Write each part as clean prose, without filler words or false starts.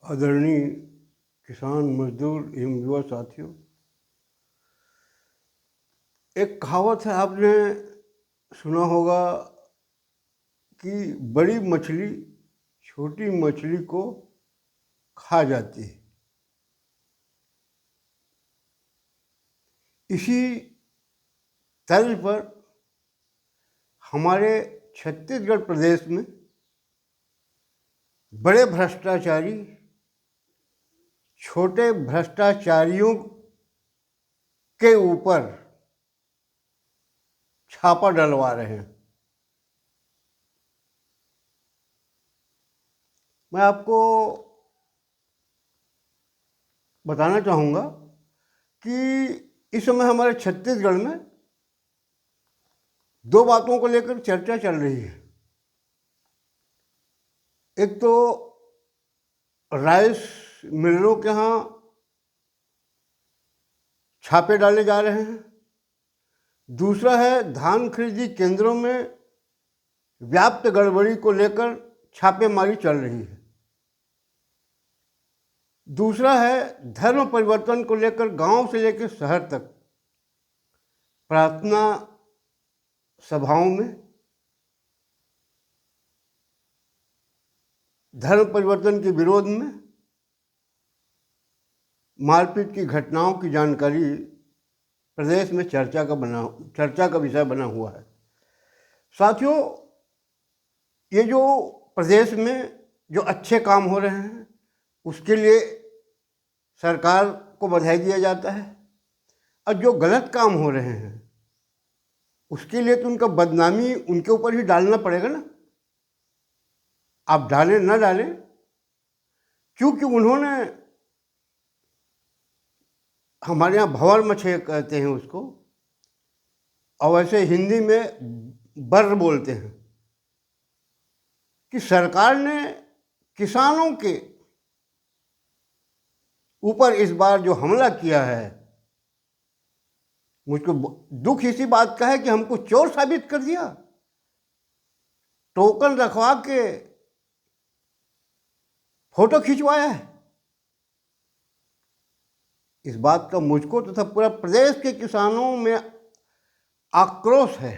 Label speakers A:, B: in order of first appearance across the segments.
A: आदरणीय किसान मजदूर एवं युवा साथियों, एक कहावत है, आपने सुना होगा कि बड़ी मछली छोटी मछली को खा जाती है। इसी तर्ज पर हमारे छत्तीसगढ़ प्रदेश में बड़े भ्रष्टाचारी छोटे भ्रष्टाचारियों के ऊपर छापा डलवा रहे हैं। मैं आपको बताना चाहूँगा कि इस समय हमारे छत्तीसगढ़ में दो बातों को लेकर चर्चा चल रही है। एक तो राइस मिलरों के यहाँ छापे डाले जा रहे हैं, दूसरा है धान खरीदी केंद्रों में व्याप्त गड़बड़ी को लेकर छापेमारी चल रही है। दूसरा है धर्म परिवर्तन को लेकर गांव से लेकर शहर तक प्रार्थना सभाओं में धर्म परिवर्तन के विरोध में मारपीट की घटनाओं की जानकारी प्रदेश में चर्चा का विषय बना हुआ है। साथियों, ये जो प्रदेश में जो अच्छे काम हो रहे हैं उसके लिए सरकार को बधाई दिया जाता है, और जो गलत काम हो रहे हैं उसके लिए तो उनका बदनामी उनके ऊपर ही डालना पड़ेगा ना। आप डालें ना डालें, क्योंकि उन्होंने, हमारे यहाँ भंवर मछे कहते हैं उसको, और वैसे हिंदी में बर्र बोलते हैं, कि सरकार ने किसानों के ऊपर इस बार जो हमला किया है, मुझको दुख इसी बात का है कि हमको चोर साबित कर दिया। टोकन रखवा के फोटो खिंचवाया है। इस बात का मुझको तथा पूरा प्रदेश के किसानों में आक्रोश है।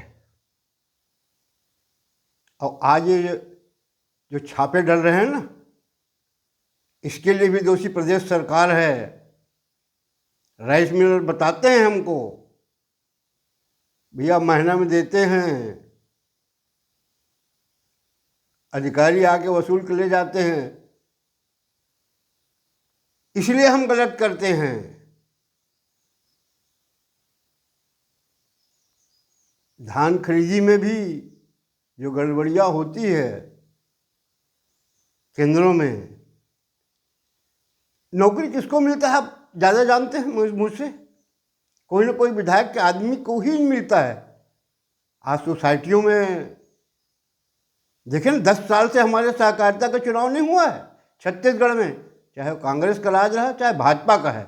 A: और आज ये जो छापे डल रहे हैं ना, इसके लिए भी दोषी प्रदेश सरकार है। राइस मिलर बताते हैं हमको, भैया महीना में देते हैं, अधिकारी आके वसूल कर ले जाते हैं, इसलिए हम गलत करते हैं। धान खरीदी में भी जो गड़बड़ियाँ होती है केंद्रों में, नौकरी किसको मिलता है आप ज़्यादा जानते हैं मुझसे। कोई ना कोई विधायक के आदमी को ही मिलता है। आज सोसाइटियों में देखें ना, 10 साल से हमारे सहकारिता का चुनाव नहीं हुआ है छत्तीसगढ़ में, चाहे कांग्रेस का राज रहा चाहे भाजपा का है।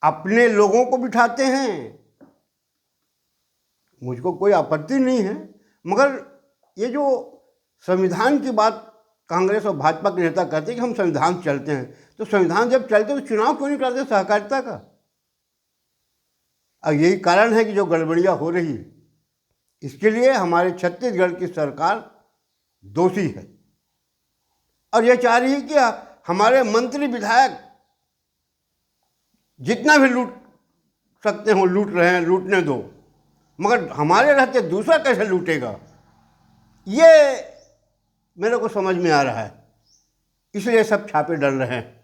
A: अपने लोगों को बिठाते हैं, मुझको कोई आपत्ति नहीं है, मगर ये जो संविधान की बात कांग्रेस और भाजपा के नेता कहते हैं कि हम संविधान चलते हैं, तो संविधान जब चलते तो चुनाव क्यों नहीं करते सहकारिता का। और यही कारण है कि जो गड़बड़ियाँ हो रही है, इसके लिए हमारे छत्तीसगढ़ की सरकार दोषी है, और यह चाह रही है कि हमारे मंत्री विधायक जितना भी लूट सकते हो लूट रहे हैं, लूटने दो, मगर हमारे रहते दूसरा कैसे लूटेगा, ये मेरे को समझ में आ रहा है। इसलिए सब छापे डल रहे हैं।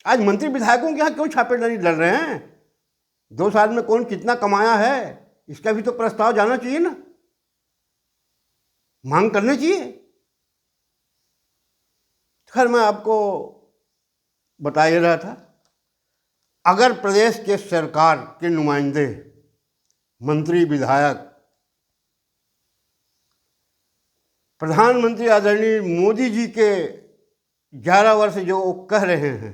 A: आज मंत्री विधायकों के यहाँ क्यों छापे डल रहे हैं? 2 साल में कौन कितना कमाया है, इसका भी तो प्रस्ताव जाना चाहिए ना, मांग करनी चाहिए। खैर, मैं आपको बता ही रहा था, अगर प्रदेश के सरकार के नुमाइंदे, मंत्री, विधायक, प्रधानमंत्री आदरणीय मोदी जी के 11 वर्ष जो कह रहे हैं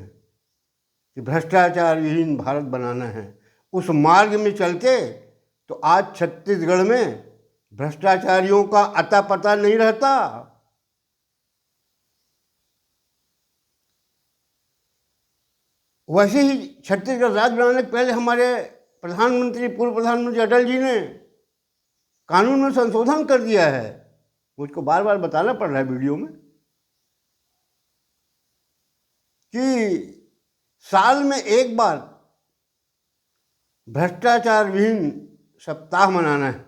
A: कि भ्रष्टाचार विहीन भारत बनाना है, उस मार्ग में चलते तो आज छत्तीसगढ़ में भ्रष्टाचारियों का अता पता नहीं रहता। वैसे ही छत्तीसगढ़ राज्य बनाने के पहले हमारे प्रधानमंत्री, पूर्व प्रधानमंत्री अटल जी ने कानून में संशोधन कर दिया है। मुझको बार बार बताना पड़ रहा है वीडियो में कि साल में एक बार भ्रष्टाचार विहीन सप्ताह मनाना है,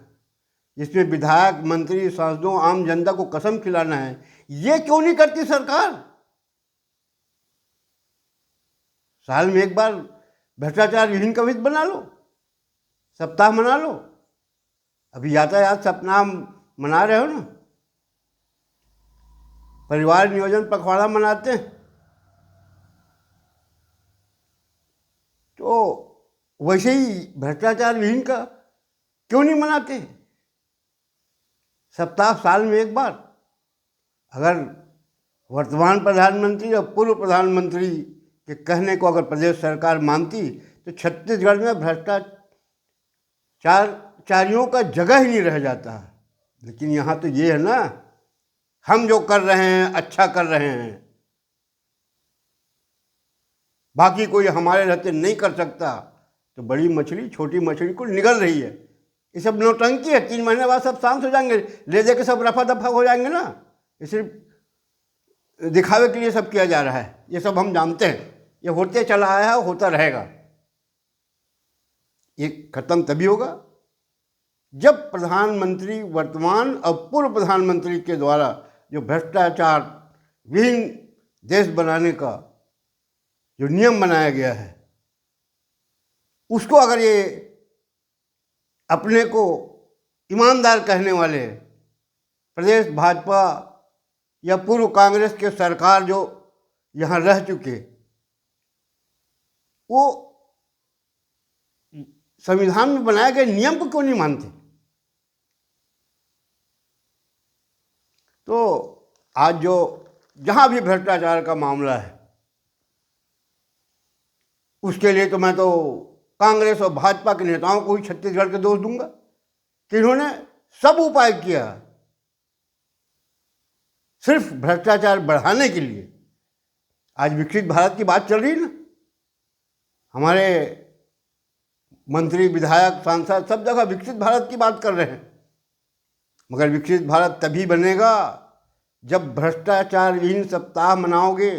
A: जिसमें विधायक, मंत्री, सांसदों, आम जनता को कसम खिलाना है। ये क्यों नहीं करती सरकार? साल में एक बार भ्रष्टाचार विहीन का विधि बना लो, सप्ताह मना लो। अभी यातायात सप्ताह मना रहे हो ना, परिवार नियोजन पखवाड़ा मनाते हैं, तो वैसे ही भ्रष्टाचार विहीन का क्यों नहीं मनाते? सप्ताह साल में एक बार। अगर वर्तमान प्रधानमंत्री और पूर्व प्रधानमंत्री के कहने को अगर प्रदेश सरकार मानती तो छत्तीसगढ़ में भ्रष्टाचारियों का जगह ही नहीं रह जाता। लेकिन यहाँ तो ये है ना, हम जो कर रहे हैं अच्छा कर रहे हैं, बाकी कोई हमारे रहते नहीं कर सकता। तो बड़ी मछली छोटी मछली को निगल रही है। ये सब नौटंकी है। 3 महीने बाद सब शांत हो जाएंगे, ले दे के सब रफा दफा हो जाएंगे ना। ये सिर्फ दिखावे के लिए सब किया जा रहा है, ये सब हम जानते हैं। ये होते चला आया है, होता रहेगा। ये खत्म तभी होगा जब प्रधानमंत्री वर्तमान और पूर्व प्रधानमंत्री के द्वारा जो भ्रष्टाचार विहीन देश बनाने का जो नियम बनाया गया है, उसको अगर ये अपने को ईमानदार कहने वाले प्रदेश भाजपा या पूर्व कांग्रेस के सरकार जो यहाँ रह चुके, वो संविधान में बनाए गए नियम को क्यों नहीं मानते? तो आज जो जहाँ भी भ्रष्टाचार का मामला है, उसके लिए तो मैं तो कांग्रेस और भाजपा के नेताओं को ही छत्तीसगढ़ के दोष दूंगा कि इन्होंने सब उपाय किया सिर्फ भ्रष्टाचार बढ़ाने के लिए। आज विकसित भारत की बात चल रही है ना, हमारे मंत्री, विधायक, सांसद सब जगह विकसित भारत की बात कर रहे हैं। मगर विकसित भारत तभी बनेगा जब भ्रष्टाचार विहीन सप्ताह मनाओगे,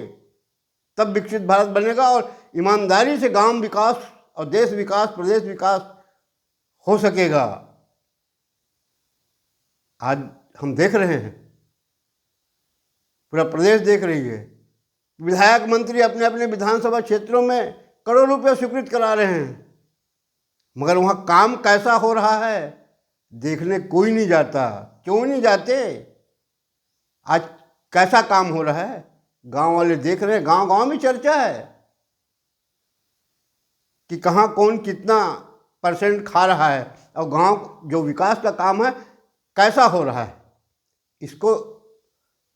A: तब विकसित भारत बनेगा और ईमानदारी से गांव विकास और देश विकास, प्रदेश विकास हो सकेगा। आज हम देख रहे हैं, पूरा प्रदेश देख रही है, विधायक, मंत्री अपने अपने विधानसभा क्षेत्रों में करोड़ों रुपये स्वीकृत करा रहे हैं, मगर वहाँ काम कैसा हो रहा है देखने कोई नहीं जाता। क्यों नहीं जाते? आज कैसा काम हो रहा है गांव वाले देख रहे हैं। गांव गांव में चर्चा है कि कहाँ कौन कितना % खा रहा है और गांव जो विकास का काम है कैसा हो रहा है। इसको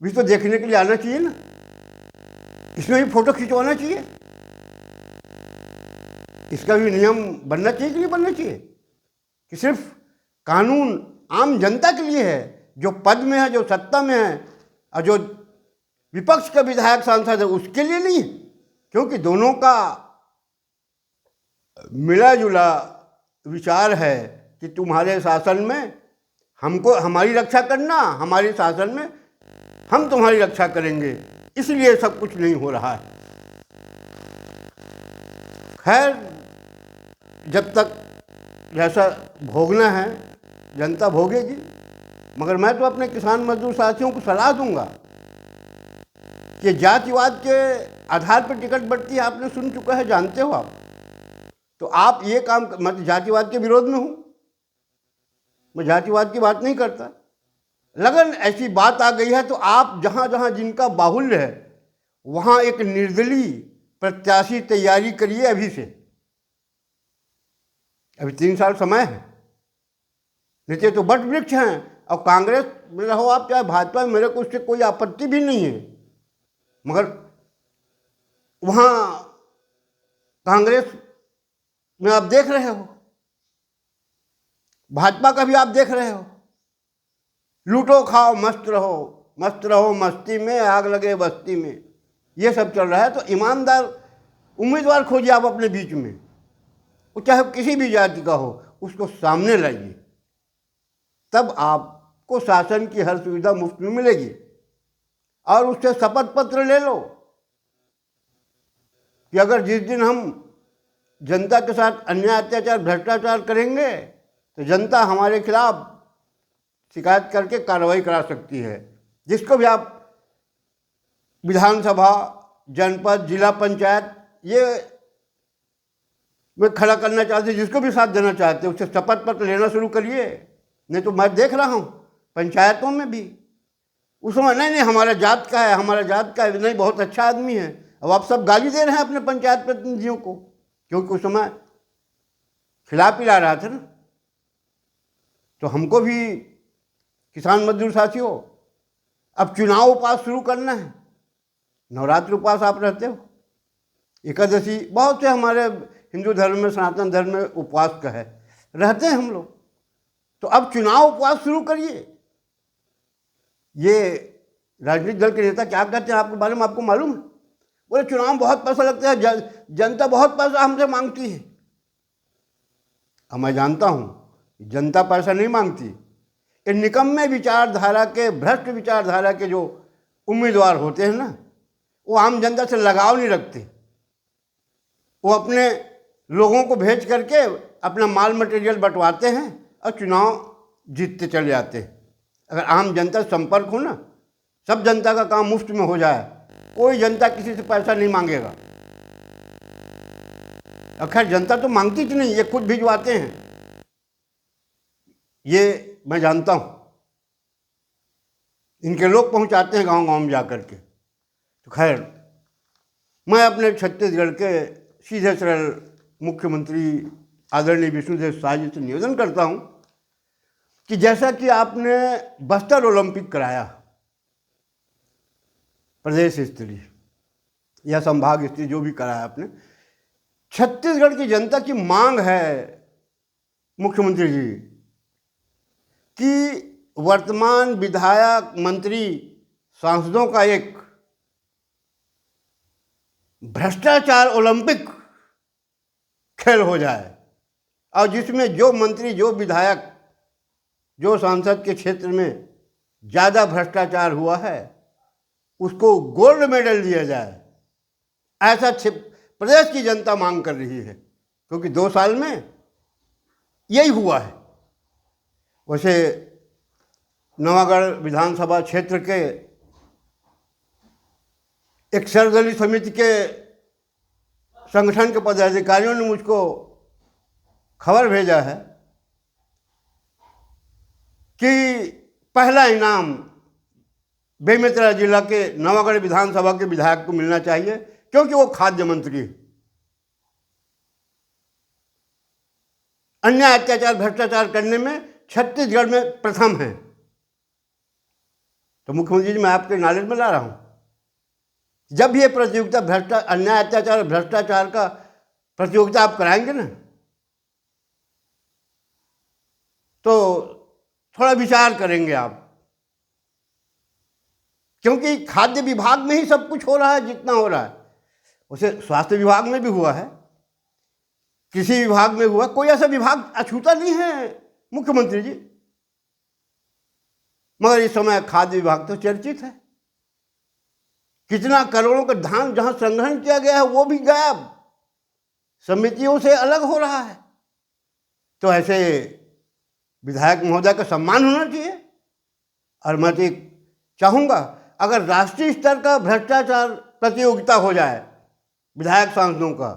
A: भी तो देखने के लिए आना चाहिए ना, इसमें भी फोटो खिंचवाना चाहिए, इसका भी नियम बनना चाहिए कि नहीं बनना चाहिए? कि सिर्फ कानून आम जनता के लिए है, जो पद में है, जो सत्ता में है, और जो विपक्ष का विधायक, सांसद है उसके लिए नहीं है। क्योंकि दोनों का मिला जुला विचार है कि तुम्हारे शासन में हमको हमारी रक्षा करना, हमारे शासन में हम तुम्हारी रक्षा करेंगे, इसलिए सब कुछ नहीं हो रहा है। खैर, जब तक जैसा भोगना है जनता भोगेगी। मगर मैं तो अपने किसान मजदूर साथियों को सलाह दूंगा कि जातिवाद के आधार पर टिकट बढ़ती है, आपने सुन चुका है, जानते हो आप। तो आप ये काम, मैं जातिवाद के विरोध में हूँ, मैं जातिवाद की बात नहीं करता। लगन ऐसी बात आ गई है तो आप जहाँ जहाँ जिनका बाहुल्य है वहाँ एक निर्दलीय प्रत्याशी तैयारी करिए अभी से। अभी 3 साल समय है, नीचे तो बट वृक्ष हैं। और कांग्रेस में रहो आप चाहे भाजपा में, मेरे को उससे कोई आपत्ति भी नहीं है। मगर वहाँ कांग्रेस में आप देख रहे हो, भाजपा का भी आप देख रहे हो, लूटो खाओ मस्त रहो मस्ती में, आग लगे बस्ती में, ये सब चल रहा है। तो ईमानदार उम्मीदवार खोजिए आप अपने बीच में, वो चाहे किसी भी जाति का हो, उसको सामने लाइए, तब आपको शासन की हर सुविधा मुफ्त में मिलेगी। और उससे शपथ पत्र ले लो कि अगर जिस दिन हम जनता के साथ अन्याय, अत्याचार, भ्रष्टाचार करेंगे तो जनता हमारे खिलाफ शिकायत करके कार्रवाई करा सकती है। जिसको भी आप विधानसभा, जनपद, जिला पंचायत ये में खड़ा करना चाहते, जिसको भी साथ देना चाहते, उससे शपथ पत्र लेना शुरू करिए। नहीं तो मैं देख रहा हूँ पंचायतों में भी उस समय नहीं हमारा जात का है, हमारा जात का है, नहीं बहुत अच्छा आदमी है। अब आप सब गाली दे रहे हैं अपने पंचायत प्रतिनिधियों को, क्योंकि उस समय खिला पिला रहा था ना। तो हमको भी किसान मजदूर साथियों अब चुनाव उपवास शुरू करना है। नवरात्रि उपवास आप रहते हो, एकादशी, बहुत से हमारे हिंदू धर्म में, सनातन धर्म में उपवास का है, रहते हैं हम लोग। तो अब चुनाव उपवास शुरू करिए। ये राजनीतिक दल के नेता क्या कहते हैं आपके बारे में आपको मालूम है? बोले चुनाव में बहुत पैसा लगता है, जनता बहुत पैसा हमसे मांगती है। अब मैं जानता हूँ जनता पैसा नहीं मांगती। ये निकम्मे विचारधारा के, भ्रष्ट विचारधारा के जो उम्मीदवार होते हैं ना, वो आम जनता से लगाव नहीं रखते। वो अपने लोगों को भेज करके अपना माल मटेरियल बंटवाते हैं और चुनाव जीतते चले जाते हैं। अगर आम जनता से संपर्क हो ना, सब जनता का काम मुफ्त में हो जाए, कोई जनता किसी से पैसा नहीं मांगेगा। खैर जनता तो मांगती ही नहीं, ये खुद भिजवाते हैं, ये मैं जानता हूँ। इनके लोग पहुँचाते हैं गांव गांव में जा कर के। तो खैर मैं अपने छत्तीसगढ़ के सीधे सरल मुख्यमंत्री आदरणीय विष्णुदेव साय जी से निवेदन करता हूँ कि जैसा कि आपने बस्तर ओलंपिक कराया प्रदेश स्तरीय या संभाग स्तरीय, जो भी कराया आपने, छत्तीसगढ़ की जनता की मांग है मुख्यमंत्री जी कि वर्तमान विधायक, मंत्री, सांसदों का एक भ्रष्टाचार ओलंपिक खेल हो जाए, और जिसमें जो मंत्री, जो विधायक, जो सांसद के क्षेत्र में ज़्यादा भ्रष्टाचार हुआ है उसको गोल्ड मेडल दिया जाए। ऐसा प्रदेश की जनता मांग कर रही है, क्योंकि 2 साल में यही हुआ है। वैसे नवागढ़ विधानसभा क्षेत्र के एक सर्वदलीय समिति के संगठन के पदाधिकारियों ने मुझको खबर भेजा है कि पहला इनाम बेमेतरा जिला के नवागढ़ विधानसभा के विधायक को मिलना चाहिए, क्योंकि वो खाद्य मंत्री है। अन्याय, अत्याचार, भ्रष्टाचार करने में छत्तीसगढ़ में प्रथम है। तो मुख्यमंत्री जी मैं आपके नॉलेज में ला रहा हूँ, जब ये प्रतियोगिता अन्याय, अत्याचार, भ्रष्टाचार का प्रतियोगिता आप कराएंगे ना, तो थोड़ा विचार करेंगे आप, क्योंकि खाद्य विभाग में ही सब कुछ हो रहा है जितना हो रहा है। उसे स्वास्थ्य विभाग में भी हुआ है, कृषि विभाग में हुआ, कोई ऐसा विभाग अछूता नहीं है मुख्यमंत्री जी। मगर इस समय खाद्य विभाग तो चर्चित है। कितना करोड़ों का धान जहां संग्रहण किया गया है वो भी गायब, समितियों से अलग हो रहा है। तो ऐसे विधायक महोदय का सम्मान होना चाहिए। और मैं तो चाहूँगा अगर राष्ट्रीय स्तर का भ्रष्टाचार प्रतियोगिता हो जाए विधायक सांसदों का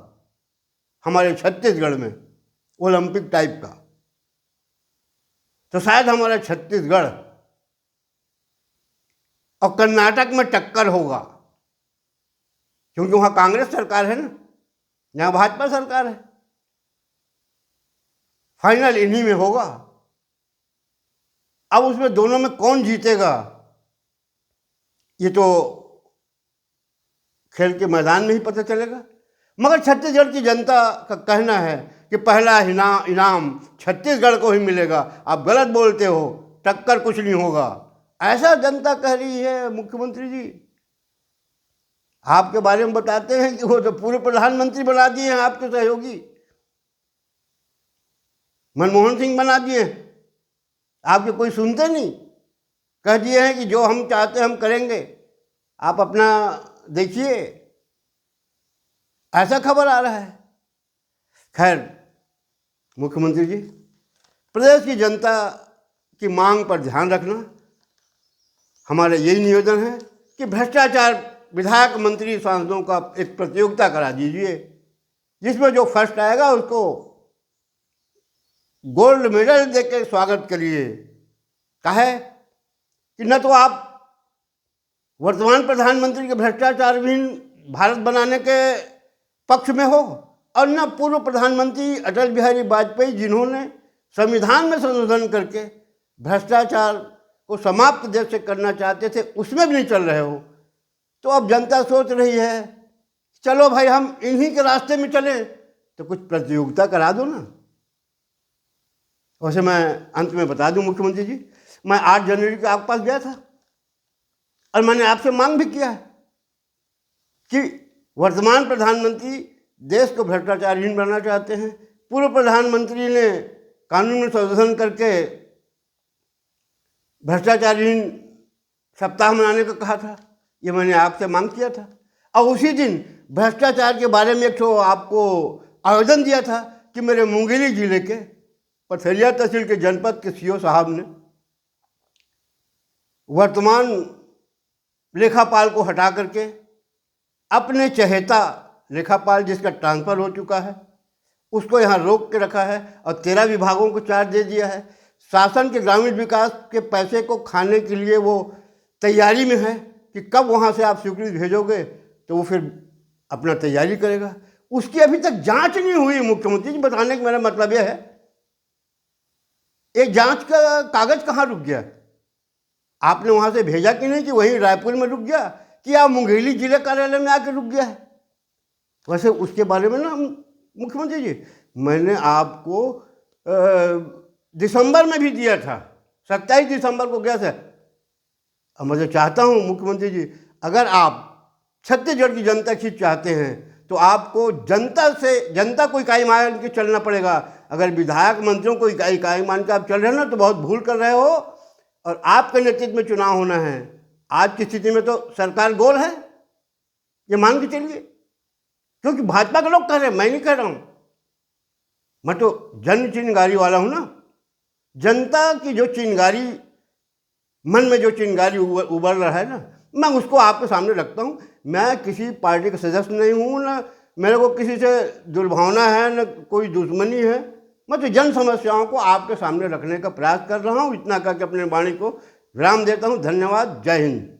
A: हमारे छत्तीसगढ़ में, ओलंपिक टाइप का, तो शायद हमारा छत्तीसगढ़ और कर्नाटक में टक्कर होगा, क्योंकि वहाँ कांग्रेस सरकार है ना, यहाँ भाजपा सरकार है। फाइनल इन्हीं में होगा। अब उसमें दोनों में कौन जीतेगा ये तो खेल के मैदान में ही पता चलेगा। मगर छत्तीसगढ़ की जनता का कहना है कि पहला इनाम छत्तीसगढ़ को ही मिलेगा। आप गलत बोलते हो, टक्कर कुछ नहीं होगा, ऐसा जनता कह रही है मुख्यमंत्री जी। आपके बारे में बताते हैं कि वो तो पूर्व प्रधानमंत्री बना दिए हैं आपके सहयोगी, मनमोहन सिंह बना दिए हैं। आपके कोई सुनते नहीं, कह दिए हैं कि जो हम चाहते हैं हम करेंगे, आप अपना देखिए, ऐसा खबर आ रहा है। खैर मुख्यमंत्री जी, प्रदेश की जनता की मांग पर ध्यान रखना। हमारा यही निवेदन है कि भ्रष्टाचार विधायक मंत्री सांसदों का एक प्रतियोगिता करा दीजिए, जिसमें जो फर्स्ट आएगा उसको गोल्ड मेडल देकर स्वागत करिए। काहे कि न तो आप वर्तमान प्रधानमंत्री के भ्रष्टाचार विहीन भारत बनाने के पक्ष में हो, और न पूर्व प्रधानमंत्री अटल बिहारी वाजपेयी जिन्होंने संविधान में संशोधन करके भ्रष्टाचार को समाप्त देश से करना चाहते थे, उसमें भी नहीं चल रहे हो। तो अब जनता सोच रही है चलो भाई हम इन्हीं के रास्ते में चलें, तो कुछ प्रतियोगिता करा दो ना। वैसे मैं अंत में बता दूं मुख्यमंत्री जी, मैं 8 जनवरी को आपके पास गया था और मैंने आपसे मांग भी किया है कि वर्तमान प्रधानमंत्री देश को भ्रष्टाचारहीन बनाना चाहते हैं। पूर्व प्रधानमंत्री ने कानून में संशोधन करके भ्रष्टाचारहीन सप्ताह मनाने को कहा था, ये मैंने आपसे मांग किया था। और उसी दिन भ्रष्टाचार के बारे में एक तो आपको आवेदन दिया था कि मेरे मुंगेली जिले के पथरिया तहसील के जनपद के सीओ साहब ने वर्तमान लेखापाल को हटा करके अपने चहेता लेखापाल, जिसका ट्रांसफ़र हो चुका है, उसको यहाँ रोक के रखा है और 13 विभागों को चार्ज दे दिया है। शासन के ग्रामीण विकास के पैसे को खाने के लिए वो तैयारी में है कि कब वहाँ से आप स्वीकृति भेजोगे तो वो फिर अपना तैयारी करेगा। उसकी अभी तक जांच नहीं हुई। मुख्यमंत्री जी, बताने का मेरा मतलब यह है, एक जांच का कागज कहाँ रुक गया? आपने वहाँ से भेजा कि नहीं कि वहीं रायपुर में रुक गया, कि आप मुंगेली जिला कार्यालय में आके रुक गया है? वैसे उसके बारे में ना मुख्यमंत्री जी, मैंने आपको दिसंबर में भी दिया था, 27 दिसंबर को गया था। अब मैं चाहता हूँ मुख्यमंत्री जी, अगर आप छत्तीसगढ़ की जनता की चाहते हैं तो आपको जनता को इकाई मान के चलना पड़ेगा। अगर विधायक मंत्रियों को इकाई मान के आप चल रहे हैं ना, तो बहुत भूल कर रहे हो। और आपके नेतृत्व में चुनाव होना है। आज की स्थिति में तो सरकार गोल है, ये मान के चलिए, क्योंकि भाजपा के लोग कह रहे हैं, मैं नहीं कह रहा हूँ। मैं तो जन चिंगारी वाला हूँ ना। जनता की जो चिंगारी, मन में जो चिंगारी उबल रहा है ना, मैं उसको आपके सामने रखता हूँ। मैं किसी पार्टी का सदस्य नहीं हूँ, ना मेरे को किसी से दुर्भावना है, न कोई दुश्मनी है। मैं तो जन समस्याओं को आपके सामने रखने का प्रयास कर रहा हूँ। इतना करके अपने वाणी को विराम देता हूँ। धन्यवाद। जय हिंद।